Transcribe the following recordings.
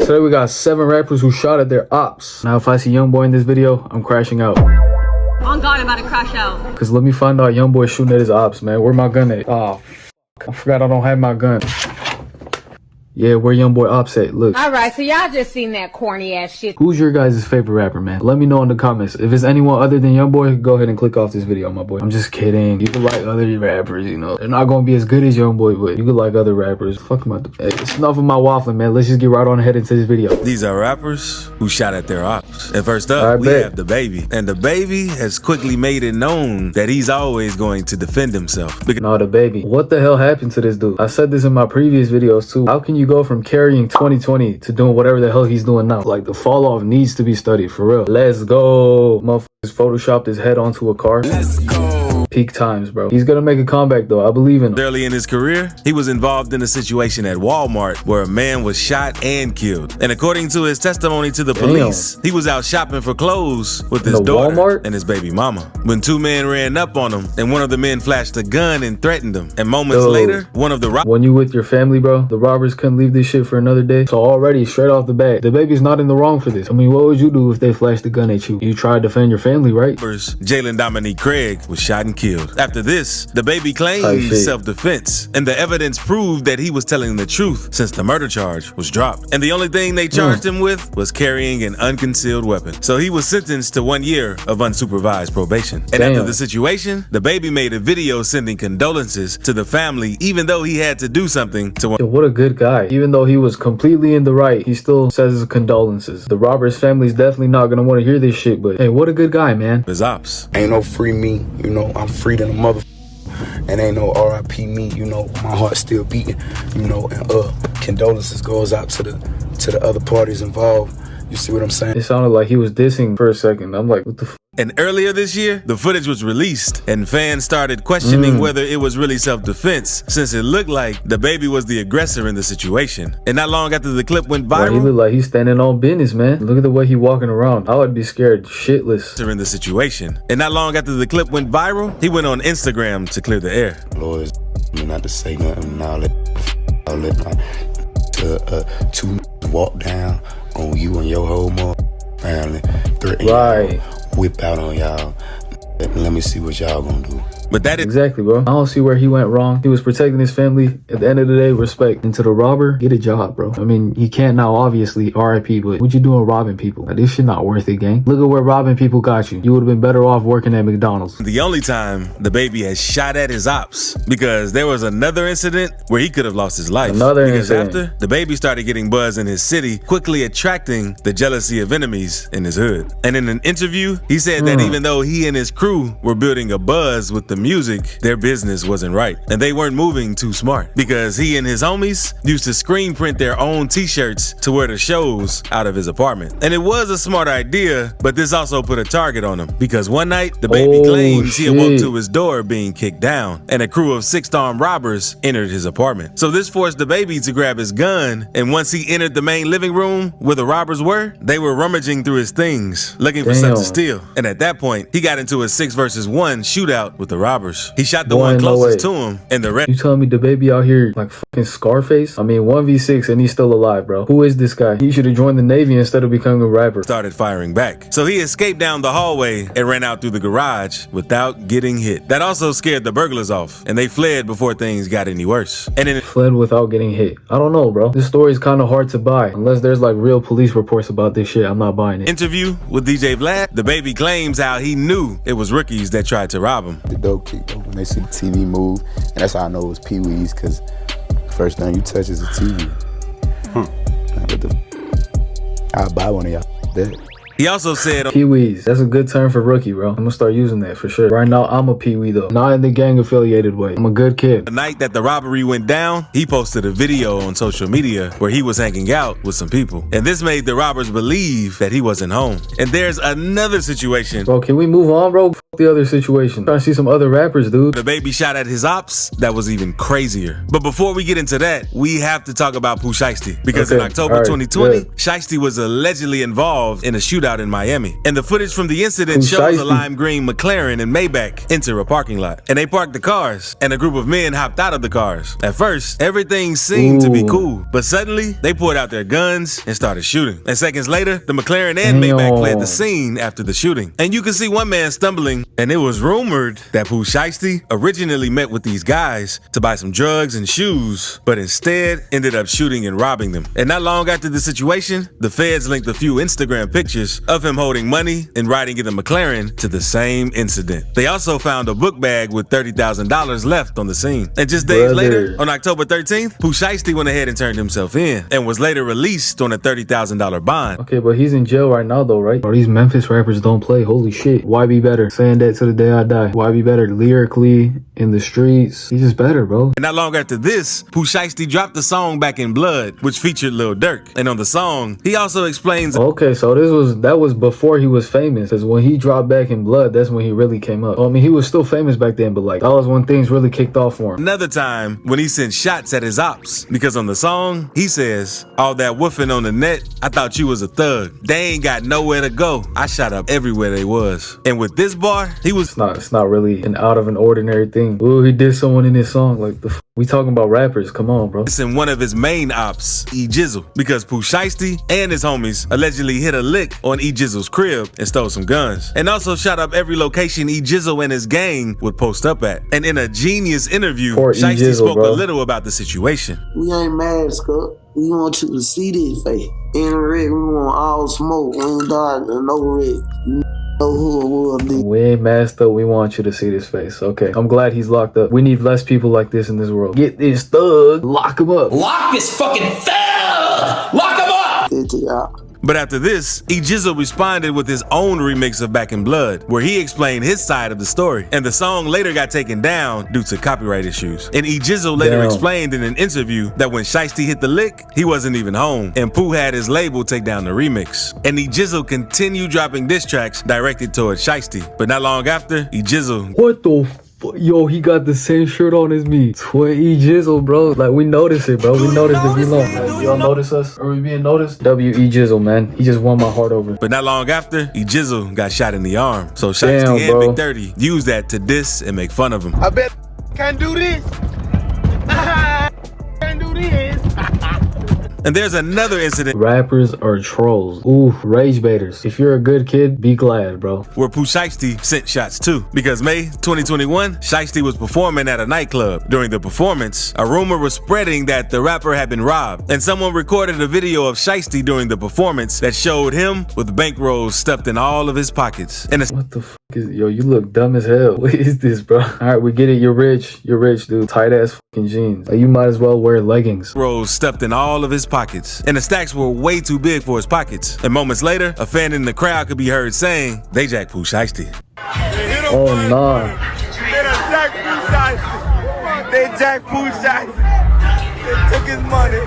Today we got 7 rappers who shot at their ops. Now if I see Youngboy in this video, I'm crashing out. On God, I'm about to crash out. Cause let me find out Youngboy shooting at his ops, man. Where my gun at? Oh, I forgot I don't have my gun. Yeah, where Youngboy ops at? Look. Alright, so y'all just seen that corny ass shit. Who's your guys' favorite rapper, man? Let me know in the comments. If it's anyone other than Youngboy, go ahead and click off this video, my boy. I'm just kidding. You can like other rappers, you know. They're not gonna be as good as Youngboy, but you can like other rappers. Fuck my... Hey, it's enough of my waffling, man. Let's just get right on ahead into this video. These are rappers who shot at their ops. And first up, we have the Baby. And the Baby has quickly made it known that he's always going to defend himself. No, the Baby. What the hell happened to this dude? I said this in my previous videos too. How can you go from carrying 2020 to doing whatever the hell he's doing now? Like, the fall off needs to be studied for real. Let's go. Motherfuckers photoshopped his head onto a car. Let's go. Peak times, bro. He's gonna make a comeback though. I believe in him. Early in his career, he was involved in a situation at Walmart where a man was shot and killed. And according to his testimony to the police, he was out shopping for clothes with his daughter Walmart? and his baby mama when 2 men ran up on him, and one of the men flashed a gun and threatened him. And moments later, one of the robbers... When you with your family, bro, the robbers couldn't leave this shit for another day. So already, straight off the bat, the Baby's not in the wrong for this. I mean, what would you do if they flashed a gun at you? You try to defend your family, right? Jalen Dominique Craig was shot and killed. After this, the Baby claimed self-defense, and the evidence proved that he was telling the truth since the murder charge was dropped. And the only thing they charged him with was carrying an unconcealed weapon. So he was sentenced to 1 year of unsupervised probation. And after the situation, the Baby made a video sending condolences to the family, even though he had to do something to... Yo, what a good guy. Even though he was completely in the right, he still says his condolences. The robbers' family's definitely not gonna want to hear this shit, but hey, what a good guy, man. His ops. Ain't no free me, you know, I'm free to the mother. And ain't no RIP me, you know, my heart's still beating, you know, and condolences goes out to the other parties involved. You see what I'm saying? It sounded like he was dissing for a second. I'm like, what the f? And earlier this year, the footage was released, and fans started questioning whether it was really self-defense, since it looked like the Baby was the aggressor in the situation. And not long after the clip went viral, he looked like he's standing on business, man. Look at the way he walking around. I would be scared shitless. In the situation. And not long after the clip went viral, he went on Instagram to clear the air. Lord, not to say nothing, I'll let my two walk down on you and your whole family, threaten y'all, whip out on y'all. Let me see what y'all gonna do. But that is exactly, bro. I don't see where he went wrong. He was protecting his family. At the end of the day, respect. And to the robber, get a job, bro. I mean, he can't now, obviously, RIP, but what you doing robbing people? Like, this shit not worth it, gang. Look at where robbing people got you. You would have been better off working at McDonald's. The only time the Baby has shot at his ops, because there was another incident where he could have lost his life. After, the Baby started getting buzz in his city, quickly attracting the jealousy of enemies in his hood. And in an interview, he said that even though he and his crew were building a buzz with the music, their business wasn't right, and they weren't moving too smart, because he and his homies used to screen print their own t-shirts to wear to shows out of his apartment. And it was a smart idea, but this also put a target on him, because one night the Baby claims he awoke to his door being kicked down, and a crew of 6 armed robbers entered his apartment. So this forced the Baby to grab his gun, and once he entered the main living room where the robbers were, they were rummaging through his things looking for something to steal. And at that point, he got into a 6 versus 1 shootout with the robbers. He shot the one closest to him, and the rest... You telling me the Baby out here like fucking Scarface? I mean, 1v6 and he's still alive, bro. Who is this guy? He should have joined the Navy instead of becoming a rapper. Started firing back. So he escaped down the hallway and ran out through the garage without getting hit. That also scared the burglars off, and they fled before things got any worse. And then fled without getting hit. I don't know, bro. This story is kind of hard to buy. Unless there's like real police reports about this shit, I'm not buying it. Interview with DJ Vlad, the Baby claims how he knew it was rookies that tried to rob him. The dope kick when they see the TV move, and that's how I know it was Pee-wees, because the first thing you touch is a TV. I'll buy one of y'all. Bet. He also said Pee-wees. That's a good term for rookie, bro. I'm gonna start using that for sure. Right now, I'm a Pee-wee though. Not in the gang affiliated way. I'm a good kid. The night that the robbery went down, he posted a video on social media where he was hanging out with some people. And this made the robbers believe that he wasn't home. And there's another situation. Bro, can we move on, bro? F the other situation. Trying to see some other rappers, dude. The Baby shot at his ops. That was even crazier. But before we get into that, we have to talk about Pooh Shiesty. Because in October 2020, Shiesty was allegedly involved in a shootout shootout in Miami. And the footage from the incident shows a lime green McLaren and Maybach enter a parking lot. And they parked the cars, and a group of men hopped out of the cars. At first, everything seemed to be cool, but suddenly, they pulled out their guns and started shooting. And seconds later, the McLaren and Maybach fled the scene after the shooting. And you can see one man stumbling, and it was rumored that Pooh Shiesty originally met with these guys to buy some drugs and shoes, but instead ended up shooting and robbing them. And not long after the situation, the feds linked a few Instagram pictures of him holding money and riding in a McLaren to the same incident. They also found a book bag with $30,000 left on the scene. And just days later, on October 13th, Pooh Shiesty went ahead and turned himself in and was later released on a $30,000 bond. Okay, but he's in jail right now though, right? Bro, these Memphis rappers don't play. Holy shit. Why be better? Saying that to the day I die. Why be better? Lyrically, in the streets. He's just better, bro. And not long after this, Pooh Shiesty dropped the song Back in Blood, which featured Lil Durk. And on the song, he also explains... Okay, so that was before he was famous. Because when he dropped Back in Blood, that's when he really came up. I mean, he was still famous back then, but like, that was when things really kicked off for him. Another time, when he sent shots at his ops. Because on the song, he says, all that woofing on the net, I thought you was a thug. They ain't got nowhere to go. I shot up everywhere they was. And with this bar, he was... It's not really an out of an ordinary thing. Ooh, he did someone in his song. Like, we talking about rappers. Come on, bro. It's in one of his main ops, E Jizzle. Because Pooh Shiesty and his homies allegedly hit a lick on E Jizzle's crib and stole some guns. And also shot up every location E Jizzle and his gang would post up at. And in a genius interview, Shiesty spoke a little about the situation. We ain't masked up. We want you to see this face. In the red, we want all smoke. We ain't dark and no red. You know who it will be. We ain't masked up. We want you to see this face. Okay. I'm glad he's locked up. We need less people like this in this world. Get this thug. Lock him up. Lock this fucking thug! Lock him up! Get it out. But after this, E Jizzle responded with his own remix of Back in Blood, where he explained his side of the story. And the song later got taken down due to copyright issues. And E Jizzle later explained in an interview that when Shiesty hit the lick, he wasn't even home. And Pooh had his label take down the remix. And E Jizzle continued dropping diss tracks directed towards Shiesty. But not long after, E Jizzle... What the fuck? Yo, he got the same shirt on as me. E Jizzle, bro. Like, we notice it, bro. We noticed it. We long. Like, y'all notice us? Are we being noticed? E Jizzle, man. He just won my heart over. But not long after, E Jizzle got shot in the arm. So Shiesty and Big 30 used that to diss and make fun of him. I bet can't do this. Can't do this. And there's another incident. Rappers are trolls. Ooh, rage baiters. If you're a good kid, be glad, bro. Where Pooh Shiesty sent shots too. Because May 2021, Shiesty was performing at a nightclub. During the performance, a rumor was spreading that the rapper had been robbed. And someone recorded a video of Shiesty during the performance that showed him with bankrolls stuffed in all of his pockets. And what the fuck is... Yo, you look dumb as hell. What is this, bro? Alright, we get it. You're rich. You're rich, dude. Tight ass fucking jeans. Like, you might as well wear leggings. Rolls stuffed in all of his pockets. And the stacks were way too big for his pockets. And moments later, a fan in the crowd could be heard saying, they jacked Pooh Shiesty. Oh, nah. They jacked Pooh Shiesty. They took his money.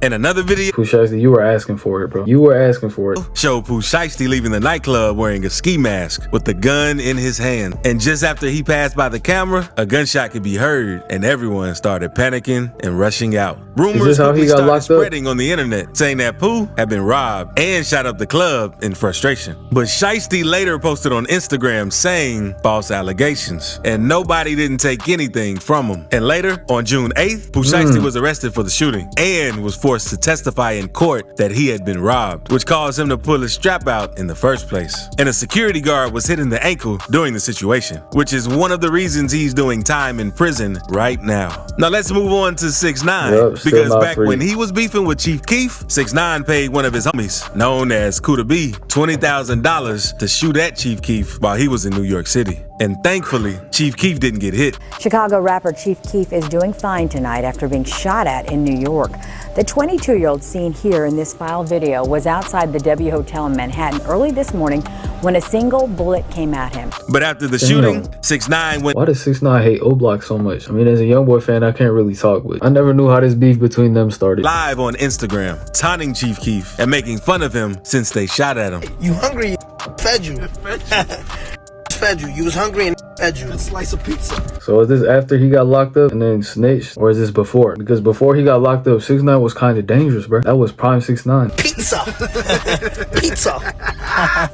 In another video, Pooh Shiesty, you were asking for it, bro. You were asking for it. Showed Pooh Shiesty leaving the nightclub wearing a ski mask with the gun in his hand. And just after he passed by the camera, a gunshot could be heard, and everyone started panicking and rushing out. Rumors quickly started spreading on the internet, saying that Pooh had been robbed and shot up the club in frustration. But Shiesty later posted on Instagram saying false allegations, and nobody didn't take anything from him. And later, on June 8th, Pooh Shiesty was arrested for the shooting and was forced to testify in court that he had been robbed, which caused him to pull his strap out in the first place. And a security guard was hit in the ankle during the situation, which is one of the reasons he's doing time in prison right now. Now let's move on to 6ix9ine, because back when he was beefing with Chief Keef, 6ix9ine paid one of his homies, known as Kuda B, $20,000 to shoot at Chief Keef while he was in New York City. And thankfully, Chief Keef didn't get hit. Chicago rapper Chief Keef is doing fine tonight after being shot at in New York. The 22-year-old seen here in this file video was outside the W Hotel in Manhattan early this morning when a single bullet came at him. But after the shooting, 6ix9ine went... Why does 6ix9ine hate O-Block so much? I mean, as a young boy fan, I can't really talk with. I never knew how this beef between them started. Live on Instagram, taunting Chief Keef and making fun of him since they shot at him. You hungry? Fed you. Fed you. You was hungry and A slice of pizza. So is this after he got locked up and then snitched, or is this before? Because before he got locked up, 6ix9ine was kind of dangerous, bro. That was prime 6ix9ine. Pizza. Pizza.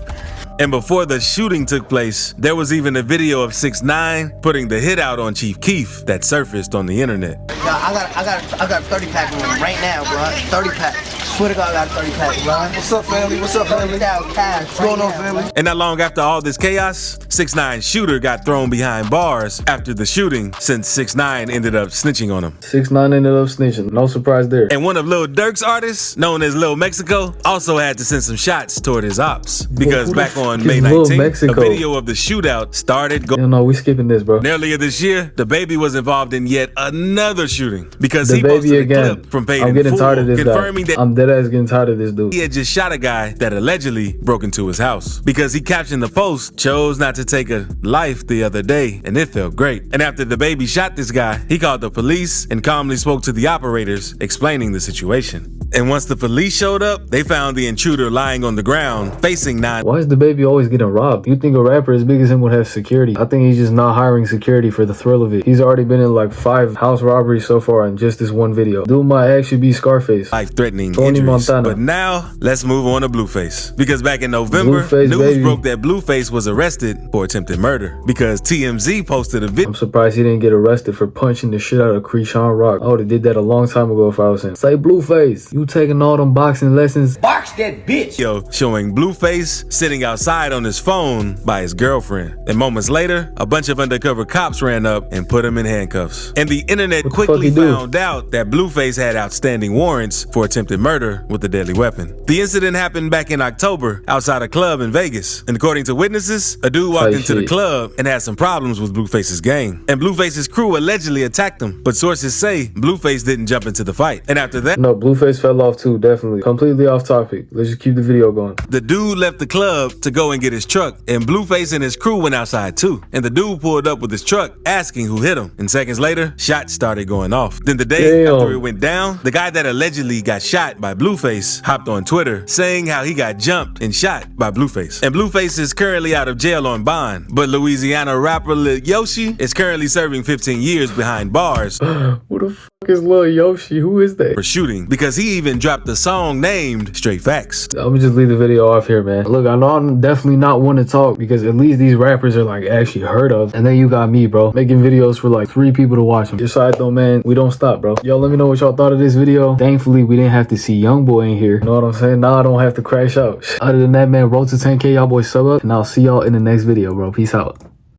And before the shooting took place, there was even a video of 6ix9ine putting the hit out on Chief Keef that surfaced on the internet. I got a 30 pack on him right now, bro. 30 packs. Swear to God, I got a 30 pack, bro. What's up, family? What's up, family? What's going on, family? And not long after all this chaos, 6ix9ine's shooter got thrown behind bars after the shooting, since 6ix9ine ended up snitching on him. 6ix9ine ended up snitching. No surprise there. And one of Lil Durk's artists, known as Lil Mexico, also had to send some shots toward his ops. Because back on May 19th, a video of the shootout started going. No, we skipping this, bro. And earlier this year, the baby was involved in yet another shooting because the he baby posted again. a clip from Paid I'm in getting Full, tired of this confirming guy. that I'm dead ass getting tired of this dude. He had just shot a guy that allegedly broke into his house. Because he captioned the post, chose not to take a life the other day, and it felt great. And after the baby shot this guy, he called the police and calmly spoke to the operators, explaining the situation. And once the police showed up, they found the intruder lying on the ground, facing 9. Why is the baby always getting robbed? You think a rapper as big as him would have security? I think he's just not hiring security for the thrill of it. He's already been in like 5 house robberies so far in just this one video. Dude might actually be Scarface. Life-threatening Tony injuries. Montana. But now, let's move on to Blueface. Because back in November, Blueface, news baby. broke that Blueface was arrested for attempted murder. Because TMZ posted a video. I'm surprised he didn't get arrested for punching the shit out of Krishan Rock. I would've did that a long time ago if I was him. Say, Blueface, you taking all them boxing lessons? Box that bitch. Showing Blueface sitting outside on his phone by his girlfriend. And moments later, a bunch of undercover cops ran up and put him in handcuffs. And the internet quickly found out that Blueface had outstanding warrants for attempted murder with a deadly weapon. The incident happened back in October outside a club in Vegas. And according to witnesses, a dude walked into the club and had some problems with Blueface's gang. And Blueface's crew allegedly attacked him. But sources say Blueface didn't jump into the fight. And after that, no, Blueface fell off too, definitely. Completely off topic. Let's just keep the video going. The dude left the club to go and get his truck, and Blueface and his crew went outside too. And the dude pulled up with his truck, asking who hit him. And seconds later, shots started going off. Then the day after it went down, the guy that allegedly got shot by Blueface hopped on Twitter, saying how he got jumped and shot by Blueface. And Blueface is currently out of jail on bond, but Louisiana rapper Lil Yoshi is currently serving 15 years behind bars. Who the fuck is Lil Yoshi? Who is that? For shooting, because he even dropped a song named Straight Facts. I'm gonna just leave the video off here, man. Look, I know I'm definitely not one to talk because at least these rappers are like actually heard of. And then you got me, bro, making videos for like 3 people to watch them. Besides though, man, we don't stop, bro. Yo, let me know what y'all thought of this video. Thankfully, we didn't have to see Youngboy in here. You know what I'm saying? Now I don't have to crash out. Other than that, man, road to 10K, y'all boys sub up. And I'll see y'all in the next video, bro. Peace out.